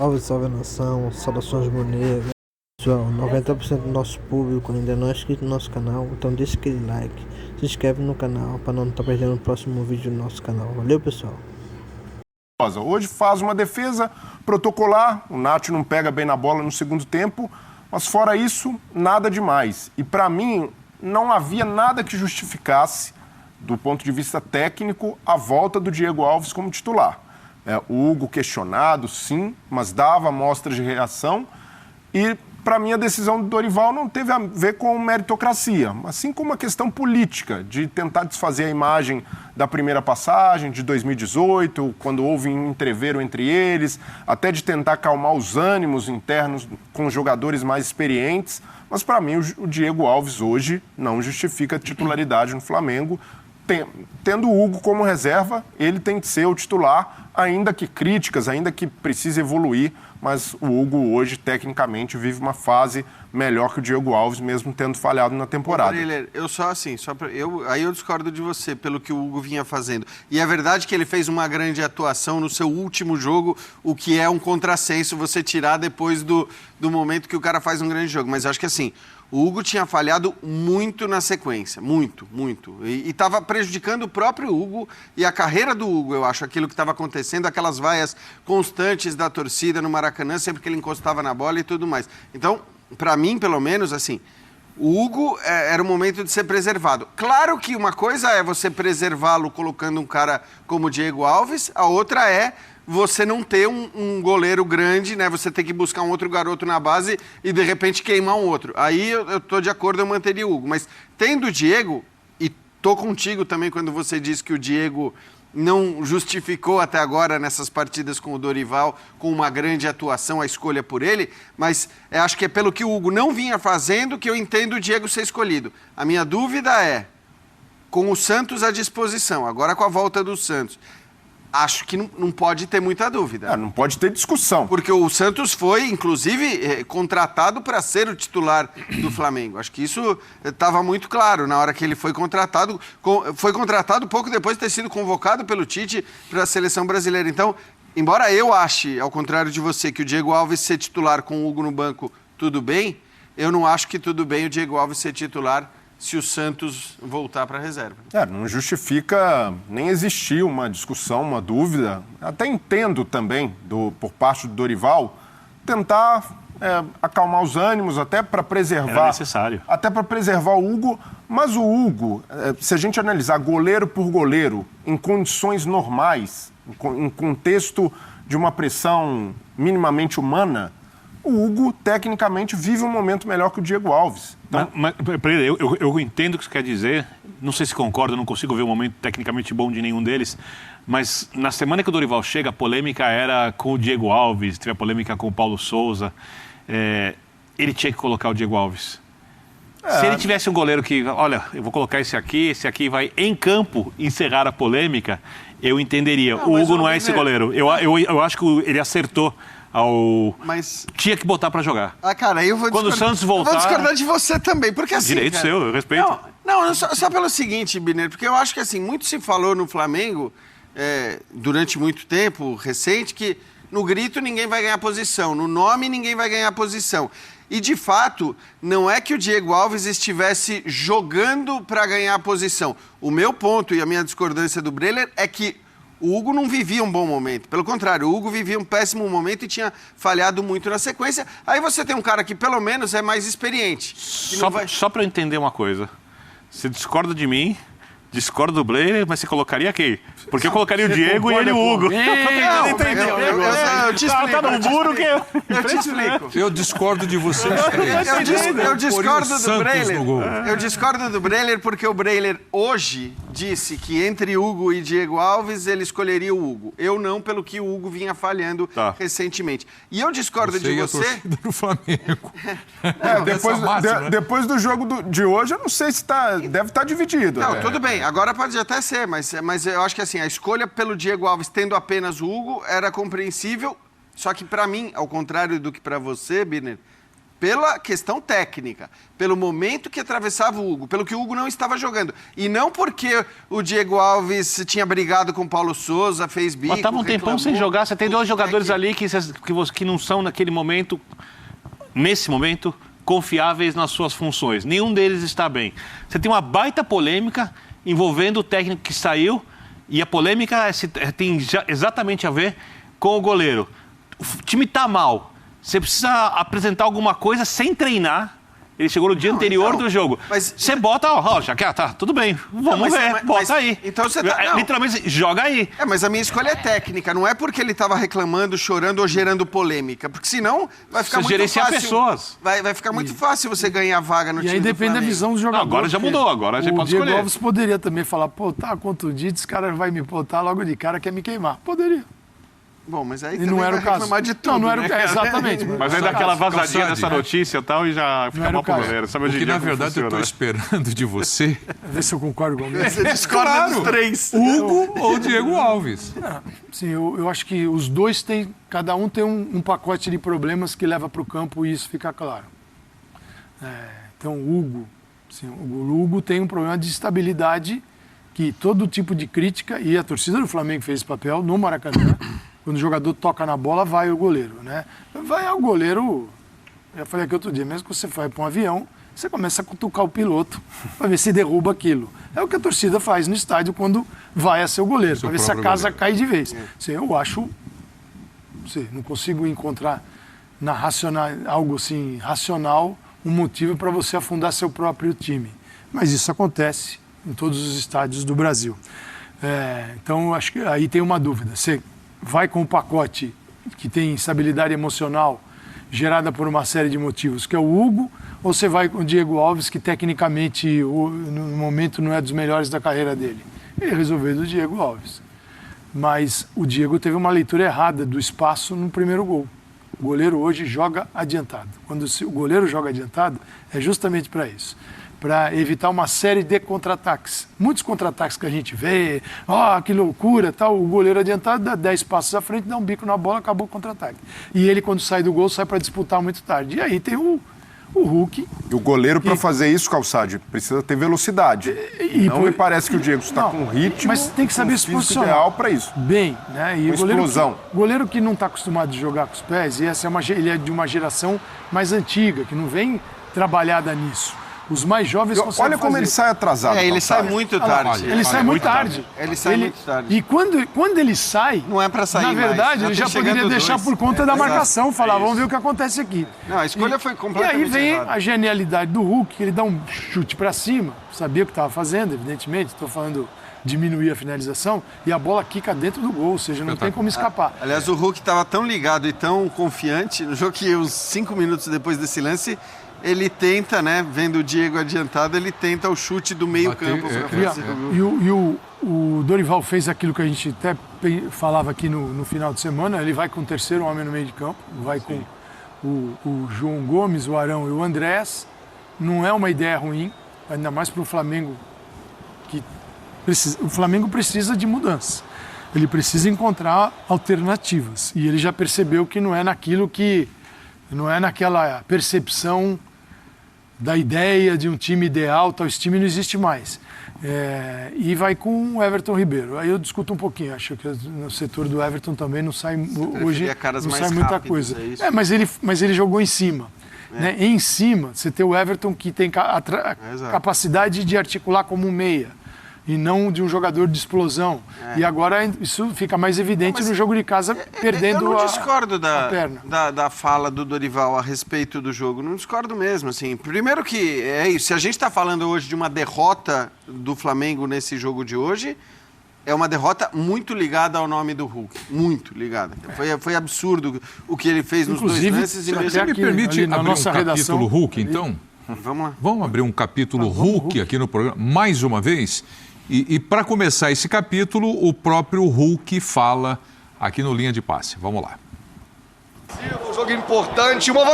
Salve, salve nação, saudações rubro-negras. Pessoal, 90% do nosso público ainda não é inscrito no nosso canal, então deixa aquele like, se inscreve no canal para não estar perdendo o próximo vídeo do nosso canal. Valeu, pessoal! Hoje faz uma defesa protocolar, o Nath não pega bem na bola no segundo tempo, mas fora isso, nada demais. E para mim, não havia nada que justificasse, do ponto de vista técnico, a volta do Diego Alves como titular. O Hugo questionado, sim, mas dava mostras de reação. E, para mim, a decisão do Dorival não teve a ver com meritocracia, mas sim com uma questão política, de tentar desfazer a imagem da primeira passagem, de 2018, quando houve um entrevero entre eles, até de tentar acalmar os ânimos internos com jogadores mais experientes. Mas, para mim, o Diego Alves hoje não justifica a titularidade no Flamengo. Tendo o Hugo como reserva, ele tem que ser o titular, ainda que críticas, ainda que precise evoluir, mas o Hugo hoje, tecnicamente, vive uma fase melhor que o Diego Alves, mesmo tendo falhado na temporada. Aí eu discordo de você, pelo que o Hugo vinha fazendo. E é verdade que ele fez uma grande atuação no seu último jogo, o que é um contrassenso você tirar depois do momento que o cara faz um grande jogo. Mas eu acho que assim, o Hugo tinha falhado muito na sequência, muito. E estava prejudicando o próprio Hugo e a carreira do Hugo, eu acho, aquilo que estava acontecendo, aquelas vaias constantes da torcida no Maracanã, sempre que ele encostava na bola e tudo mais. Então, para mim, pelo menos, assim, o Hugo era o momento de ser preservado. Claro que uma coisa é você preservá-lo colocando um cara como o Diego Alves, a outra é você não ter um goleiro grande, né? Você ter que buscar um outro garoto na base e, de repente, queimar um outro. Aí eu tô de acordo, eu manteria o Hugo. Mas tendo o Diego, e tô contigo também quando você disse que o Diego não justificou até agora nessas partidas com o Dorival, com uma grande atuação, a escolha por ele, mas acho que é pelo que o Hugo não vinha fazendo que eu entendo o Diego ser escolhido. A minha dúvida é, com o Santos à disposição, agora com a volta do Santos, acho que não pode ter muita dúvida. Não pode ter discussão. Porque o Santos foi, inclusive, contratado para ser o titular do Flamengo. Acho que isso estava muito claro na hora que ele foi contratado. Foi contratado pouco depois de ter sido convocado pelo Tite para a seleção brasileira. Então, embora eu ache, ao contrário de você, que o Diego Alves ser titular com o Hugo no banco, tudo bem, eu não acho que tudo bem o Diego Alves ser titular se o Santos voltar para a reserva. Não justifica nem existir uma discussão, uma dúvida. Até entendo também, por parte do Dorival, tentar acalmar os ânimos, até para preservar... Era necessário. Até para preservar o Hugo. Mas o Hugo, se a gente analisar goleiro por goleiro, em condições normais, em contexto de uma pressão minimamente humana, o Hugo, tecnicamente, vive um momento melhor que o Diego Alves. Então... Mas eu entendo o que você quer dizer, não sei se concordo, não consigo ver um momento tecnicamente bom de nenhum deles, mas na semana que o Dorival chega, a polêmica era com o Diego Alves, teve a polêmica com o Paulo Souza, ele tinha que colocar o Diego Alves. Se ele tivesse um goleiro que, olha, eu vou colocar esse aqui vai em campo encerrar a polêmica, eu entenderia. O Hugo não é esse goleiro. Eu acho que ele acertou. Mas tinha que botar pra jogar. Cara, eu vou quando o Santos voltar... Eu vou discordar de você também, porque assim... Direito cara, seu, eu respeito. Só pelo seguinte, Biner, porque eu acho que assim, muito se falou no Flamengo, durante muito tempo, recente, que no grito ninguém vai ganhar posição, no nome ninguém vai ganhar posição. E, de fato, não é que o Diego Alves estivesse jogando para ganhar posição. O meu ponto e a minha discordância do Breler é que o Hugo não vivia um bom momento. Pelo contrário, o Hugo vivia um péssimo momento e tinha falhado muito na sequência. Aí você tem um cara que, pelo menos, é mais experiente. Só para eu entender uma coisa. Você discorda de mim, discorda do Blair, mas você colocaria quem? Porque eu colocaria o Diego e ele o Hugo. Eu te explico. Tá no muro que eu te explico. Eu discordo de você. Eu discordo do Breler. Eu discordo do Breler porque o Breler hoje disse que entre Hugo e Diego Alves ele escolheria o Hugo. Eu não, pelo que o Hugo vinha falhando recentemente. E eu discordo de você... do Flamengo. Depois do jogo de hoje, eu não sei se deve estar dividido. Não, tudo bem. Agora pode até ser, mas eu acho que assim, a escolha pelo Diego Alves tendo apenas o Hugo era compreensível, só que para mim, ao contrário do que para você, Birner, pela questão técnica, pelo momento que atravessava o Hugo, pelo que o Hugo não estava jogando. E não porque o Diego Alves tinha brigado com o Paulo Souza, fez bico, Mas tava um tempão sem jogar. Você tem dois jogadores ali que não são naquele momento, nesse momento, confiáveis nas suas funções. Nenhum deles está bem. Você tem uma baita polêmica envolvendo o técnico que saiu e a polêmica tem exatamente a ver com o goleiro. O time está mal. Você precisa apresentar alguma coisa sem treinar. Ele chegou no dia anterior do jogo. Mas você bota, ó, já que tá, tudo bem. Vamos ver, bota aí. Então você tá, literalmente, joga aí. Mas a minha escolha é técnica, não é porque ele estava reclamando, chorando ou gerando polêmica. Porque senão vai ficar muito fácil. Pessoas. Vai ficar muito fácil você ganhar vaga no time. E aí depende da visão do jogador. Agora já mudou, agora já pode escolher. O Diego Alves poderia também falar, pô, tá contundido, esse cara vai me botar logo de cara, quer me queimar. Poderia. Bom, mas aí E também não era vai o caso. reclamar de tudo, não era né, o caso, exatamente. Mas aí dá aquela vazadinha Calçade, dessa né? notícia e tal e já fica mal pro goleiro. Sabe hoje em Porque, dia na como verdade, eu funciona, estou né? esperando de você Ver se eu concordo com ele. Você discorda dos três. Hugo ou Diego Alves. Sim, eu acho que os dois têm, cada um tem um pacote de problemas que leva para o campo e isso fica claro. Então, o Hugo tem um problema de estabilidade que todo tipo de crítica, e a torcida do Flamengo fez esse papel no Maracanã, quando o jogador toca na bola, vai o goleiro, né? Vai ao goleiro, já falei aqui outro dia, mesmo que você vai para um avião, você começa a cutucar o piloto para ver se derruba aquilo. É o que a torcida faz no estádio quando vai a seu goleiro, para ver se a casa cai de vez. Eu acho, não consigo encontrar algo assim racional, um motivo para você afundar seu próprio time. Mas isso acontece em todos os estádios do Brasil. Então, acho que aí tem uma dúvida. Você vai com um pacote que tem instabilidade emocional gerada por uma série de motivos, que é o Hugo, ou você vai com o Diego Alves, que tecnicamente no momento não é dos melhores da carreira dele? Ele resolveu do Diego Alves. Mas o Diego teve uma leitura errada do espaço no primeiro gol. O goleiro hoje joga adiantado. Quando o goleiro joga adiantado, é justamente para isso. Para evitar uma série de contra-ataques. Muitos contra-ataques que a gente vê, que loucura, tal. O goleiro adiantado dá 10 passos à frente, dá um bico na bola, acabou o contra-ataque. E ele, quando sai do gol, sai para disputar muito tarde. E aí tem o Hulk. E o goleiro, para fazer isso, Calçade, precisa ter velocidade. Não me parece que o Diego está com ritmo, mas tem que saber se posicionar. ideal para isso. Bem, né? E Uma explosão. O goleiro que não está acostumado a jogar com os pés, ele é de uma geração mais antiga, que não vem trabalhada nisso. Os mais jovens conseguem Olha como fazer. ele sai atrasado. Ele sai Calçade. muito tarde. Ele sai muito tarde. Ele sai muito tarde. E quando ele sai, Não é pra sair na verdade, mais. ele já Já tem poderia chegando deixar dois. por conta da Exato. marcação, falar, vamos ver o que acontece aqui. Não, a escolha foi completamente E aí vem errada. a genialidade do Hulk, que ele dá um chute para cima, sabia o que estava fazendo, evidentemente, estou falando diminuir a finalização, e a bola quica dentro do gol, ou seja, não tem como escapar. Aliás, o Hulk estava tão ligado e tão confiante no jogo que uns 5 minutos depois desse lance, ele tenta, né, vendo o Diego adiantado, ele tenta o chute do meio campo. O Dorival fez aquilo que a gente até falava aqui no final de semana, ele vai com o terceiro homem no meio de campo, vai com o João Gomes, o Arão e o Andrés. Não é uma ideia ruim, ainda mais para o Flamengo, o Flamengo precisa de mudança. Ele precisa encontrar alternativas. E ele já percebeu que não é naquela percepção da ideia de um time ideal, tal, esse time não existe mais. E vai com o Everton Ribeiro. Aí eu discuto um pouquinho, acho que no setor do Everton também não sai hoje caras não mais sai muita rápidos, coisa. é isso? Mas ele jogou em cima. Né? Em cima, você tem o Everton que tem capacidade de articular como um meia. E não de um jogador de explosão. E agora isso fica mais evidente no jogo de casa, perdendo eu não discordo a perna. da fala do Dorival a respeito do jogo. Não discordo mesmo. Assim. Primeiro que é isso. Se a gente está falando hoje de uma derrota do Flamengo nesse jogo de hoje, é uma derrota muito ligada ao nome do Hulk. Muito ligada. Foi absurdo o que ele fez nos dois lances. E Você me permite abrir um capítulo Hulk, então? Vamos lá. Vamos abrir um capítulo Hulk aqui no programa, mais uma vez? E para começar esse capítulo, o próprio Hulk fala aqui no Linha de Passe. Vamos lá. Um jogo importante, uma